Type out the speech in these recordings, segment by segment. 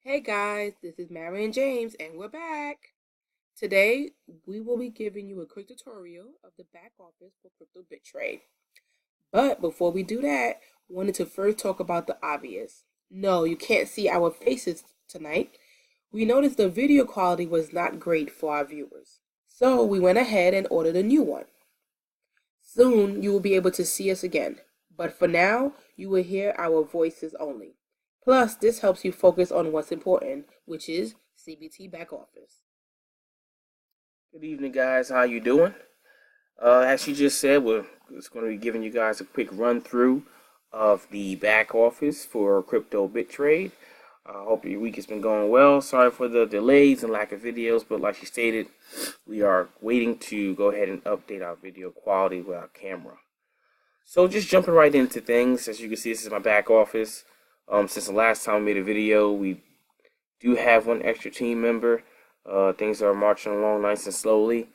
Hey guys, this is Mary and James, and we're back. Today, we will be giving you a quick tutorial of the back office for crypto bit trade. But before we do that, wanted to first talk about the obvious. No, you can't see our faces tonight. We noticed the video quality was not great for our viewers. So we went ahead and ordered a new one. Soon, you will be able to see us again. But for now, you will hear our voices only. Plus, this helps you focus on what's important, which is CBT back office. Good evening, guys. How you doing? As you just said, we're just going to be giving you guys a quick run through of the back office for crypto bit trade. I hope your week has been going well. Sorry for the delays and lack of videos, but like you stated, we are waiting to go ahead and update our video quality with our camera. So just jumping right into things, as you can see, this is my back office. Since the last time we made a video, we do have one extra team member. Things are marching along nice and slowly.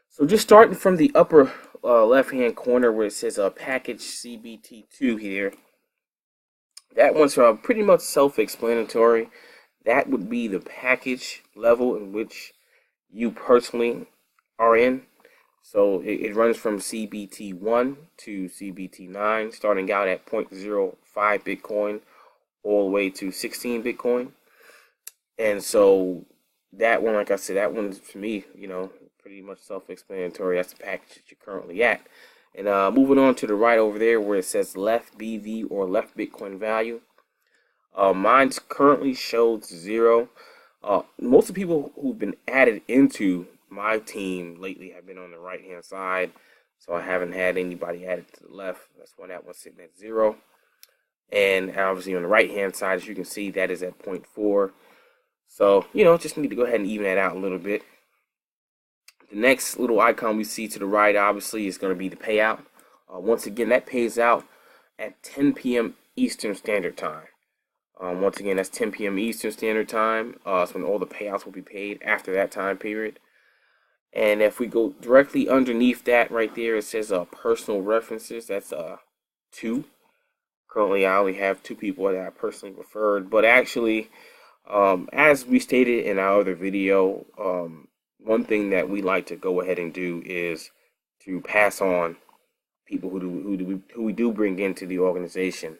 So just starting from the upper left-hand corner where it says package CBT2 here, that one's pretty much self-explanatory. That would be the package level in which you personally are in. So it runs from CBT1 to CBT9, starting out at 0.05 Bitcoin all the way to 16 Bitcoin. And so that one, like I said, that one's for me, pretty much self-explanatory. That's the package that you're currently at. And moving on to the right over there where it says left BV or left Bitcoin value. Mine's currently shows 0. Most of the people who've been added into my team lately have been on the right-hand side. So I haven't had anybody added to the left. That's why that one's sitting at 0. And obviously on the right-hand side, as you can see, that is at 0.4. So, just need to go ahead and even that out a little bit. The next little icon we see to the right, obviously, is going to be the payout. Once again, that pays out at 10 p.m. Eastern Standard Time. Once again, that's 10 p.m. Eastern Standard Time. That's when all the payouts will be paid after that time period. And if we go directly underneath that right there, it says personal references. That's 2. Currently, I only have 2 people that I personally referred. But actually, as we stated in our other video, one thing that we like to go ahead and do is to pass on people who we do bring into the organization.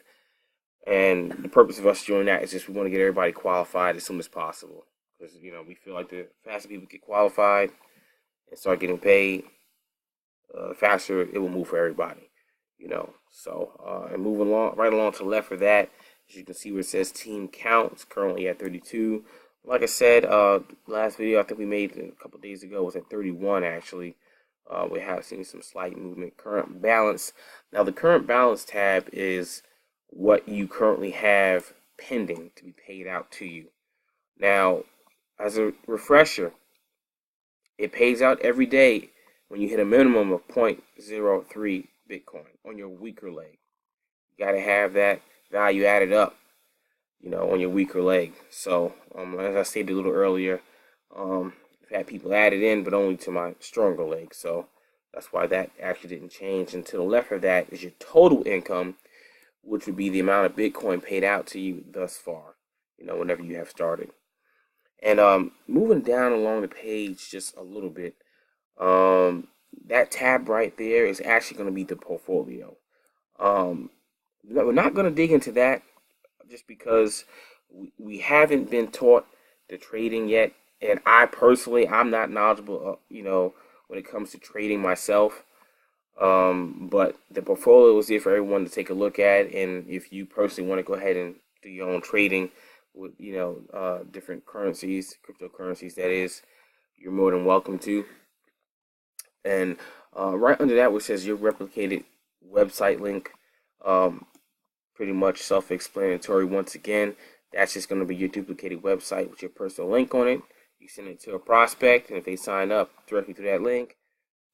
And the purpose of us doing that is just we want to get everybody qualified as soon as possible. Because, we feel like the faster people get qualified and start getting paid, the faster it will move for everybody. So, and moving along, right along to the left of that, as you can see where it says team count, it's currently at 32. Like I said, last video I think we made a couple days ago was at 31 actually. We have seen some slight movement. Current balance. Now the current balance tab is what you currently have pending to be paid out to you. Now, as a refresher, it pays out every day when you hit a minimum of 0.03 Bitcoin on your weaker leg. You got to have that value added up, on your weaker leg. So, as I stated a little earlier, I've had people added in, but only to my stronger leg. So that's why that actually didn't change. And to the left of that is your total income, which would be the amount of Bitcoin paid out to you thus far, whenever you have started. And moving down along the page just a little bit, that tab right there is actually going to be the portfolio. We're not going to dig into that just because we haven't been taught the trading yet. And I'm not knowledgeable, when it comes to trading myself. But the portfolio is there for everyone to take a look at. And if you personally want to go ahead and do your own trading with, different currencies, cryptocurrencies, that is, you're more than welcome to. And right under that, which says your replicated website link, pretty much self-explanatory. Once again, that's just going to be your duplicated website with your personal link on it. You send it to a prospect, and if they sign up directly to that link,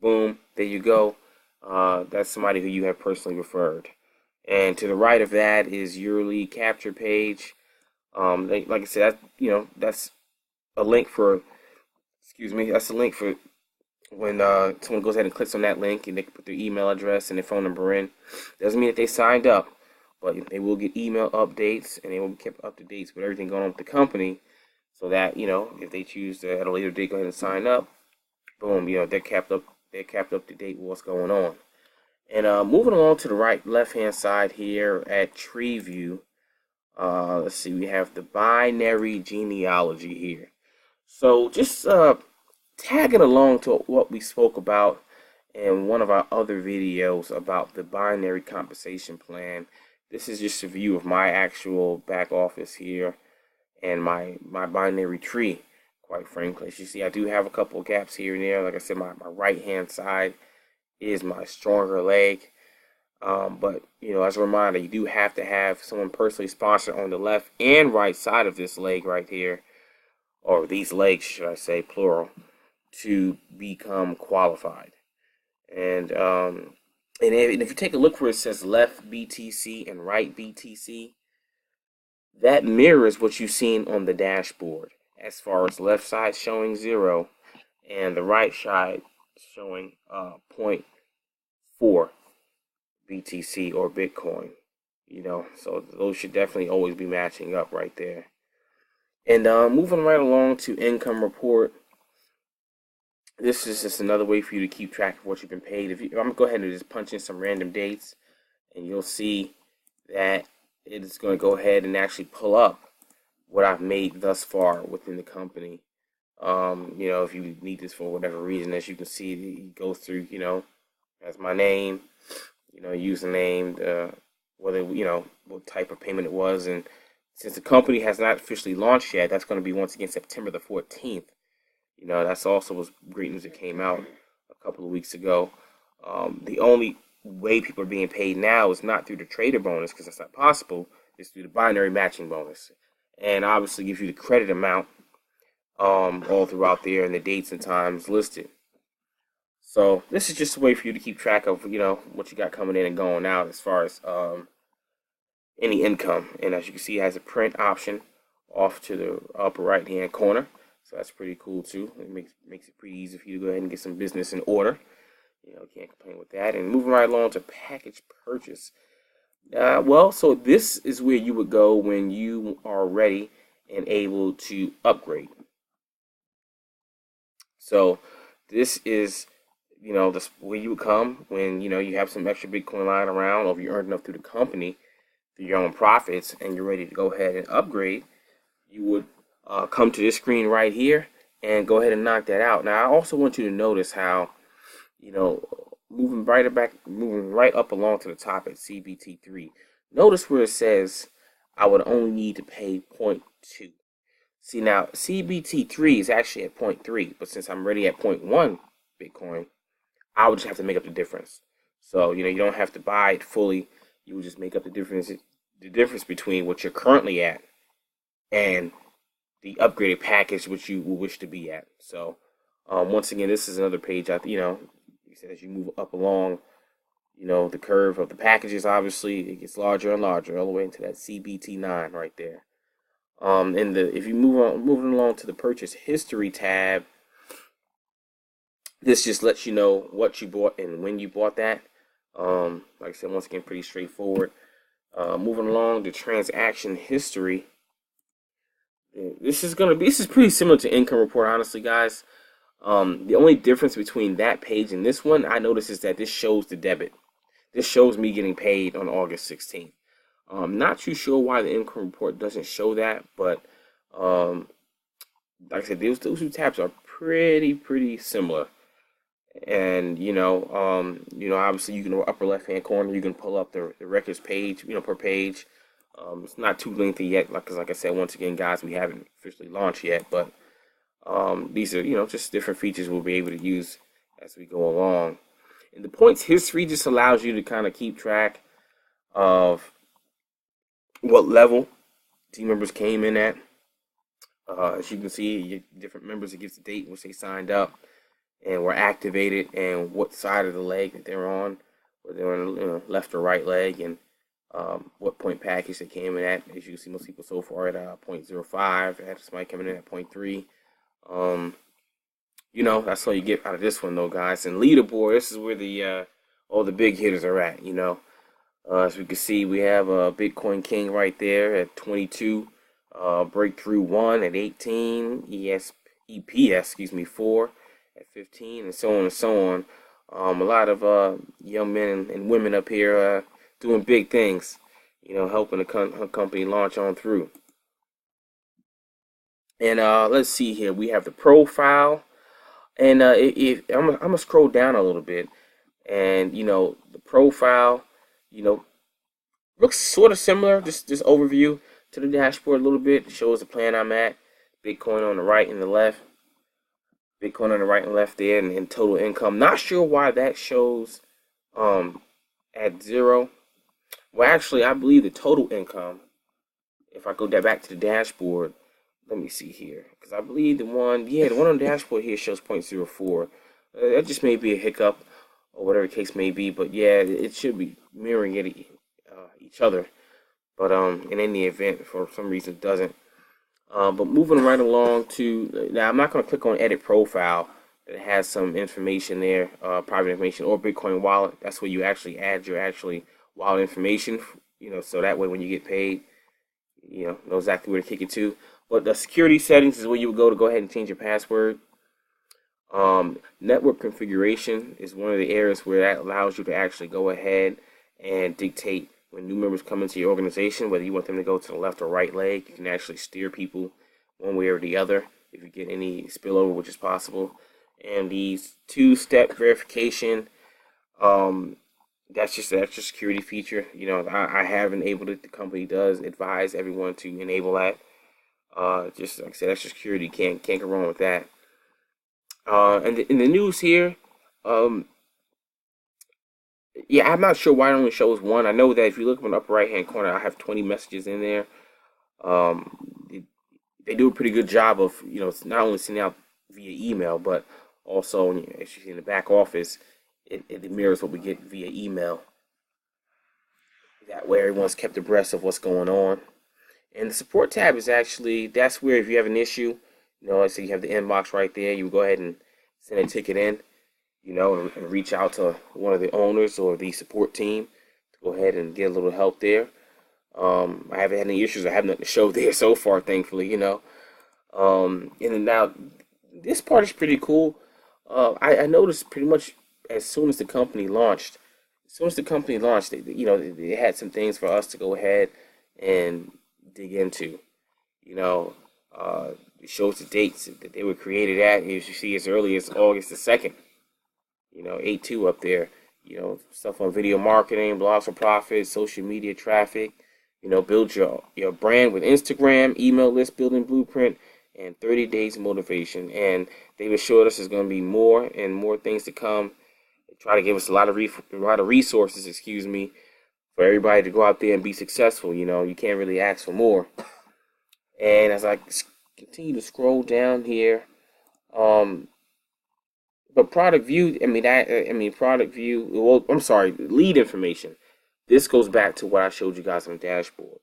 boom, there you go. That's somebody who you have personally referred. And to the right of that is your lead capture page. Like I said, that's a link for. Excuse me. That's a link for when someone goes ahead and clicks on that link, and they can put their email address and their phone number in. Doesn't mean that they signed up. But they will get email updates, and they will be kept up to date with everything going on with the company, so that if they choose to at a later date go ahead and sign up, boom, they're kept up to date with what's going on. And moving along to the left hand side here at Tree View, let's see, we have the binary genealogy here. So just tagging along to what we spoke about in one of our other videos about the binary compensation plan. This is just a view of my actual back office here and my binary tree, quite frankly. As you see, I do have a couple of gaps here and there. Like I said, my right hand side is my stronger leg. But as a reminder, you do have to have someone personally sponsored on the left and right side of this leg right here, or these legs, should I say, plural, to become qualified. And if you take a look where it says left BTC and right BTC, that mirrors what you've seen on the dashboard, as far as left side showing 0 and the right side showing 0.4 BTC or Bitcoin. So those should definitely always be matching up right there. And moving right along to income report. This is just another way for you to keep track of what you've been paid. I'm going to go ahead and just punch in some random dates, and you'll see that it is going to go ahead and actually pull up what I've made thus far within the company. If you need this for whatever reason, as you can see, it goes through, as my name, username, whether, what type of payment it was. And since the company has not officially launched yet, that's going to be once again September the 14th. That's also was great news that came out a couple of weeks ago. The only way people are being paid now is not through the trader bonus, because that's not possible. It's through the binary matching bonus, and obviously gives you the credit amount all throughout there and the dates and times listed. So this is just a way for you to keep track of what you got coming in and going out as far as any income. And as you can see, it has a print option off to the upper right hand corner. So that's pretty cool too. It makes it pretty easy for you to go ahead and get some business in order. Can't complain with that. And moving right along to package purchase. So this is where you would go when you are ready and able to upgrade. So this is, this where you would come when you have some extra Bitcoin lying around, or if you earned enough through the company, through your own profits, and you're ready to go ahead and upgrade. You would come to this screen right here and go ahead and knock that out. Now, I also want you to notice how, moving right up along to the top at CBT3. Notice where it says I would only need to pay 0.2. See, now CBT3 is actually at 0.3, but since I'm already at 0.1 Bitcoin, I would just have to make up the difference. So, you don't have to buy it fully. You would just make up the difference between what you're currently at and the upgraded package which you will wish to be at. So once again, this is another page as you move up along the curve of the packages, obviously it gets larger and larger all the way into that CBT9 right there. If you moving along to the purchase history tab, this just lets you know what you bought and when you bought that. Like I said, once again, pretty straightforward. Moving along to transaction history. This is pretty similar to income report, honestly, guys. The only difference between that page and this one, I noticed, is that this shows the debit. This shows me getting paid on August 16th. I'm not too sure why the income report doesn't show that, but like I said, those two tabs are pretty similar. And obviously you can, upper left hand corner, you can pull up the records page, per page. It's not too lengthy yet, because like I said, once again, guys, we haven't officially launched yet, but these are just different features we'll be able to use as we go along. And the points history just allows you to kind of keep track of what level team members came in at. As you can see, different members, it gives the date which they signed up and were activated, and what side of the leg that they're on, whether they're on left or right leg, and what point package they came in at. As you can see, most people so far at 0.05. I had somebody coming in at 0.3. That's all you get out of this one, though, guys. And leaderboard, this is where all the big hitters are at. As we can see, we have Bitcoin King right there at 22, Breakthrough 1 at 18, EPS, 4 at 15, and so on and so on. A lot of young men and women up here doing big things, helping the company launch on through. And let's see here. We have the profile, and I'm gonna scroll down a little bit, and the profile, you know, looks sort of similar. This overview to the dashboard a little bit. It shows the plan I'm at. Bitcoin on the right and the left. Bitcoin on the right and left there, and total income. Not sure why that shows at 0. Well, actually, I believe the total income, if I go back to the dashboard, let me see here, because I believe the one on the dashboard here shows 0.04. That just may be a hiccup or whatever the case may be, but yeah, it should be mirroring each other. But in any event, for some reason it doesn't. But moving right along to now, I'm not going to click on edit profile. It has some information there, private information or Bitcoin wallet. That's where you actually add your wallet information. So that way when you get paid, know exactly where to kick it to. But the security settings is where you would go ahead and change your password. Network configuration is one of the areas where that allows you to actually go ahead and dictate when new members come into your organization, whether you want them to go to the left or right leg. You can actually steer people one way or the other if you get any spillover, which is possible. And these two-step verification, that's just an extra security feature. I have enabled it. The company does advise everyone to enable that. Just like I said, extra security, can't go wrong with that. And in the news here, yeah, I'm not sure why it only shows one. I know that if you look in the upper right hand corner, I have 20 messages in there. They do a pretty good job of not only sending out via email, but also as you see in the back office, it mirrors what we get via email. That way, everyone's kept abreast of what's going on. And the support tab is that's where if you have an issue, let's say you have the inbox right there, you go ahead and send a ticket in, and reach out to one of the owners or the support team to go ahead and get a little help there. I haven't had any issues. I have nothing to show there so far, thankfully, And then now, this part is pretty cool. I noticed pretty much as soon as the company launched, they had some things for us to go ahead and dig into. It shows the dates that they were created at. As you see, as early as August the 2nd. 8.2 up there. Stuff on video marketing, blogs for profit, social media traffic. Build your brand with Instagram, email list building blueprint, and 30 days of motivation. And they've assured us there's going to be more and more things to come. They try to give us a lot of resources, for everybody to go out there and be successful. You can't really ask for more. And as I continue to scroll down here, but product view, product view. Well, I'm sorry, lead information. This goes back to what I showed you guys on the dashboard.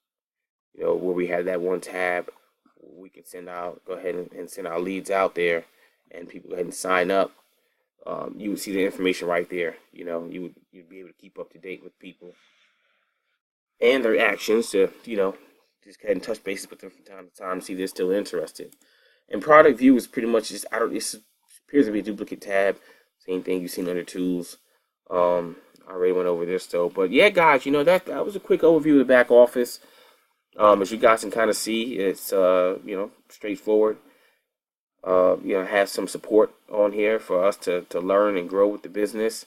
Where we had that one tab, we can go ahead and send our leads out there, and people go ahead and sign up. You would see the information right there. You'd be able to keep up to date with people and their actions to, just go ahead and touch bases with them from time to time, see if they're still interested. And product view is pretty much just, it appears to be a duplicate tab. Same thing you've seen under tools. I already went over this though. But yeah, guys, that was a quick overview of the back office. As you guys can kind of see, it's, straightforward. Have some support on here for us to learn and grow with the business.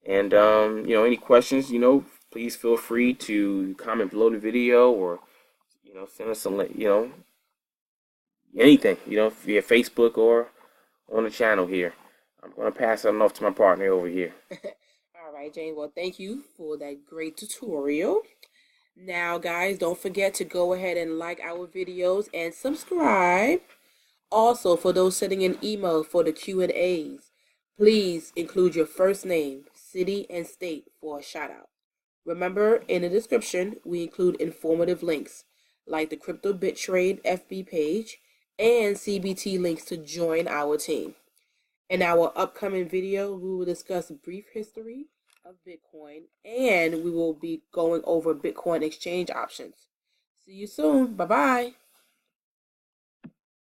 And, any questions, please feel free to comment below the video or, send us some, anything, via Facebook or on the channel here. I'm going to pass it off to my partner over here. All right, Jane. Well, thank you for that great tutorial. Now, guys, don't forget to go ahead and like our videos and subscribe. Also, for those sending an email for the Q&As, please include your first name, city, and state for a shout out. Remember, in the description, we include informative links like the Crypto Bit Trade FB page and CBT links to join our team. In our upcoming video, we will discuss brief history of Bitcoin, and we will be going over Bitcoin exchange options. See you soon. Bye bye.